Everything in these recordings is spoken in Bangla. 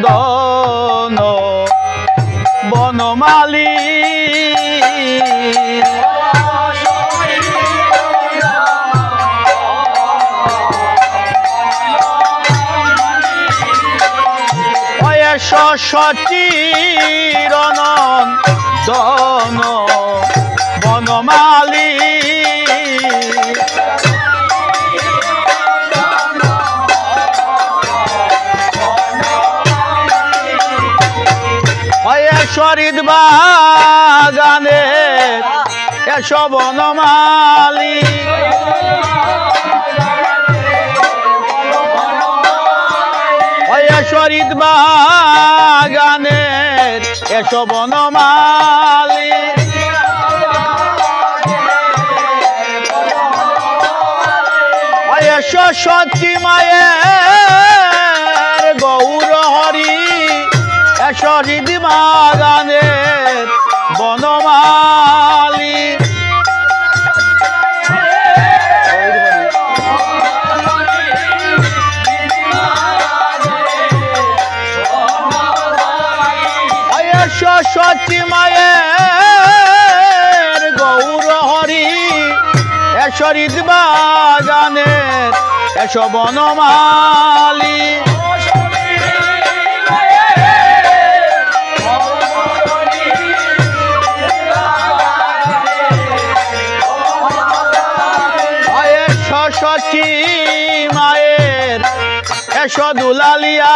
নন্দন বনমালী চিরনন্দন বনমালী শরীদ বাগানে এসো বনমালী শরীদ বাগানে এসো বনমালী এসো সতী মায়ের গৌর হরি শরীদ বাগানে বনমালী সতী মায়ের গৌর হরি শরীদ বাগানে এসো বনমালী সতী মায়ের এসো দুলালিয়া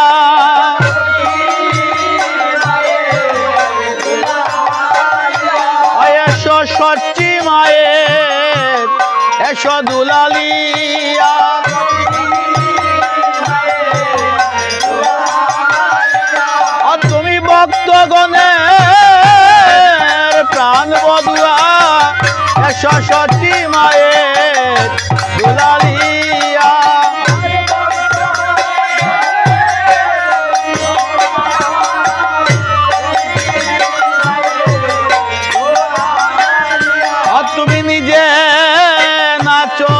এসো সতী মায়ের এসো দুলালিয়া তুমি ভক্তগণের প্রাণ বধুয়া এসো সতী মায়ের দুলালিয়া তুমি নিজে নাচো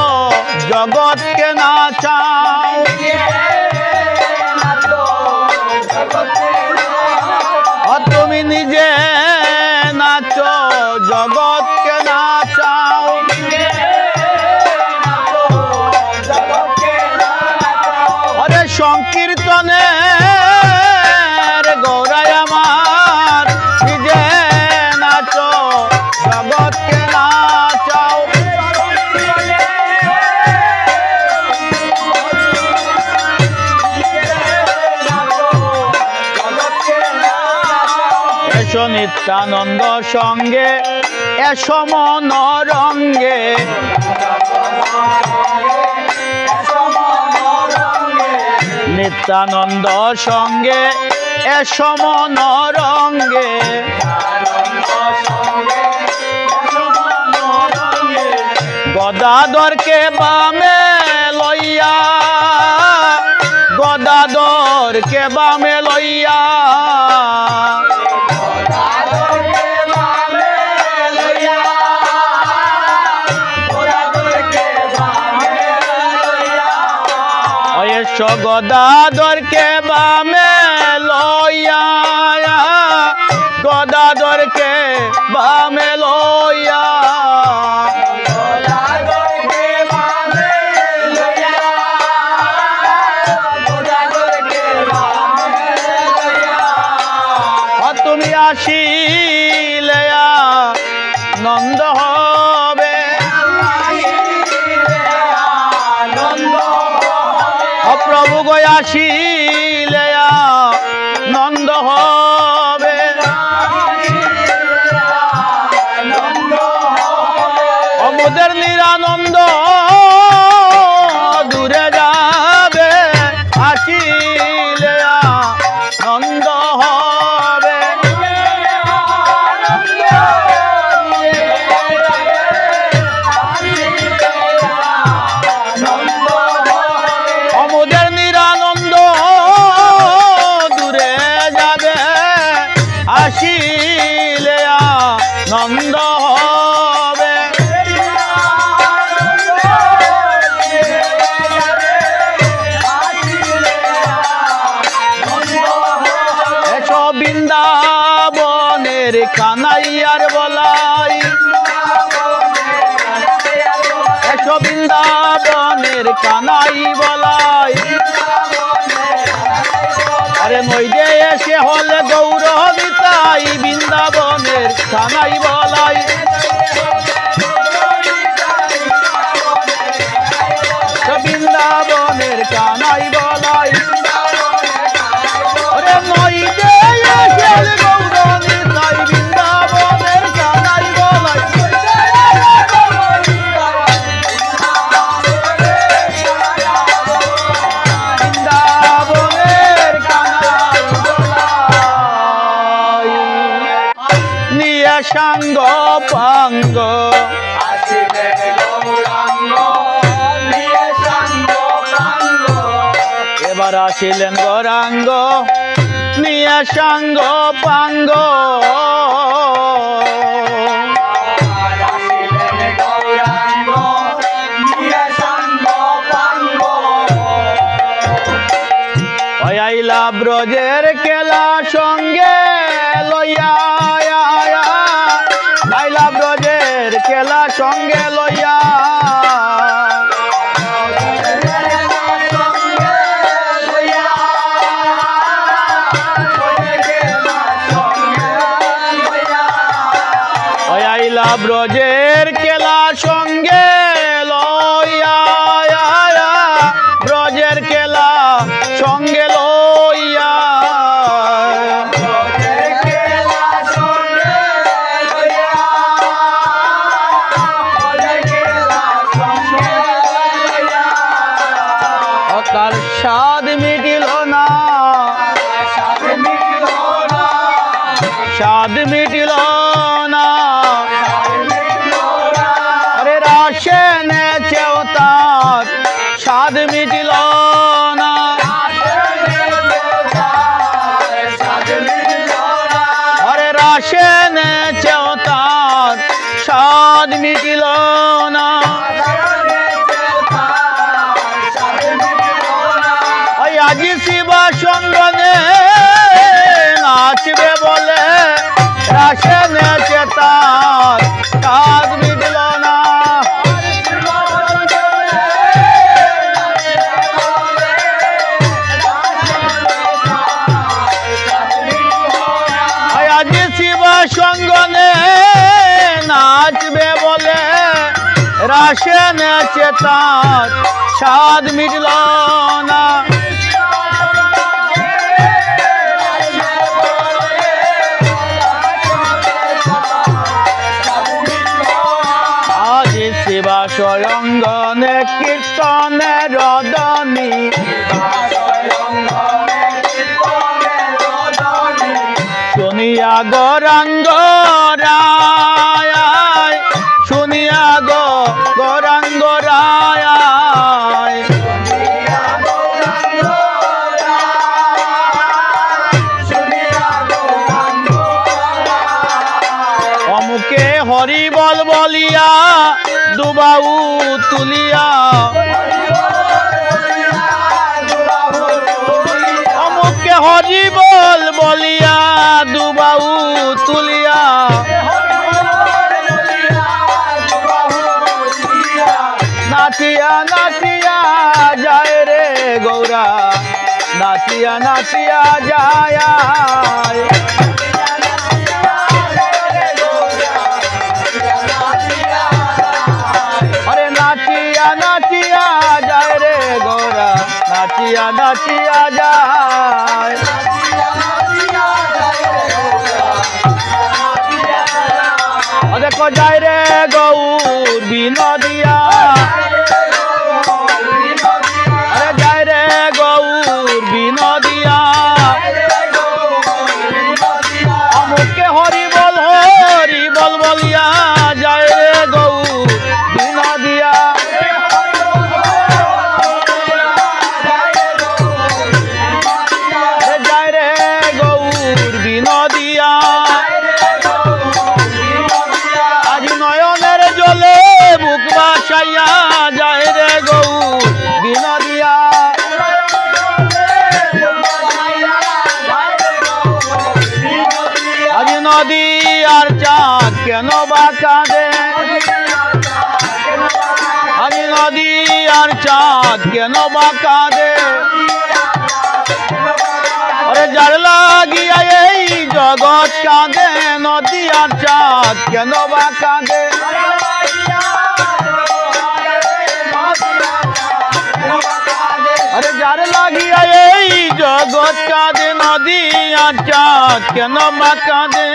জগৎকে নাচাও তুমি নিজে নাচো জগৎকে নাচাও হরে সংকীর্তনে গৌরায় আমার নিজে নাচো জগৎকে নাচাও এসো নিত্যানন্দ সঙ্গে এসো মনোরঙ্গে নিত্যানন্দ সঙ্গে এসো মনোরঙ্গে গদাধরকে বামে লইয়া গদাধরকে বামে লইয়া গদাধরকে বামে লইয়া গদাধরকে বামে লইয়া তুমি আসিলে নন্দ হবে প্রভু গো আসিলে নন্দ হবে অমুদের নিরানন্দ দূরে যাবে আসিলে নন্দ হবে অমুদের নিরানন্দ দূরে যাবে আসিলে নন্দ হবে কানাই বলাই আরে নইদে এসে হলে গৌরবিতাই বৃন্দাবনের কানাই বলাই বৃন্দাবনের কানাই বলাই আরে নইদে এসে গৌরবিতাই বৃন্দাবনের কানাই বলাই সাঙ্গ পাঙ্গ এবার আসিলেন গৌরাঙ্গ নিয়ে সাঙ্গ পাঙ্গ আইলা ব্রজের কেলা সঙ্গে লইয়া আইলা ব্রজের কেলা সঙ্গে লইয়া আইলা ব্রজের কেলা সঙ্গে লইয়া ব্রজের কেলা সঙ্গে লইয়া তার স্বাদ মিটিল না স্বাদ মিটিল না আরে রাশে নেচেও তার স্বাদ মিটিল না আরে রাশে নেচেও তার স্বাদ মিটিল না আজি শিবা সঙ্গনে নাচবে বলে রাশে নেচে তার স্বাদ মিটল না আজি শিবা সঙ্গনে নাচবে বলে রাশে নেচে তার স্বাদ মিটল না শিবা স্বয়ঙ্গনে কীর্তনে রদনী শুনিয়া গৌরাঙ্গ রায় শুনিয়া গৌরাঙ্গ রায় অমুকে হরি বল বলিয়া দুবাউ তুলিয়া অমুকে হরি বল বলিয়া দুবাউ তুলিয়া নাচিয়া নাচিয়া যায় রে গৌরা নাচিয়া নাচিয়া যায় নাচিয়া যায় রে গৌরা নাচিয়া নাচিয়া যায় দেখো যায় রে গৌর বিনোদিয়া আরে যায় রে গৌর বিনোদিয়া অমুকে হরি বল বলিয়া যায় রে গৌর বিনোদিয়া আজি নয়নের জলে বুক বাসাইয়া চাঁদ কেন বা কাঁদে ওরে যার লাগিয়া এই জগৎ কাঁদে নদী আর চাঁদ কেন বা কাঁদে আরে যার লাগিয়া এই জগৎ কাঁদে নদী আর চাঁদ কেন বা কাঁদে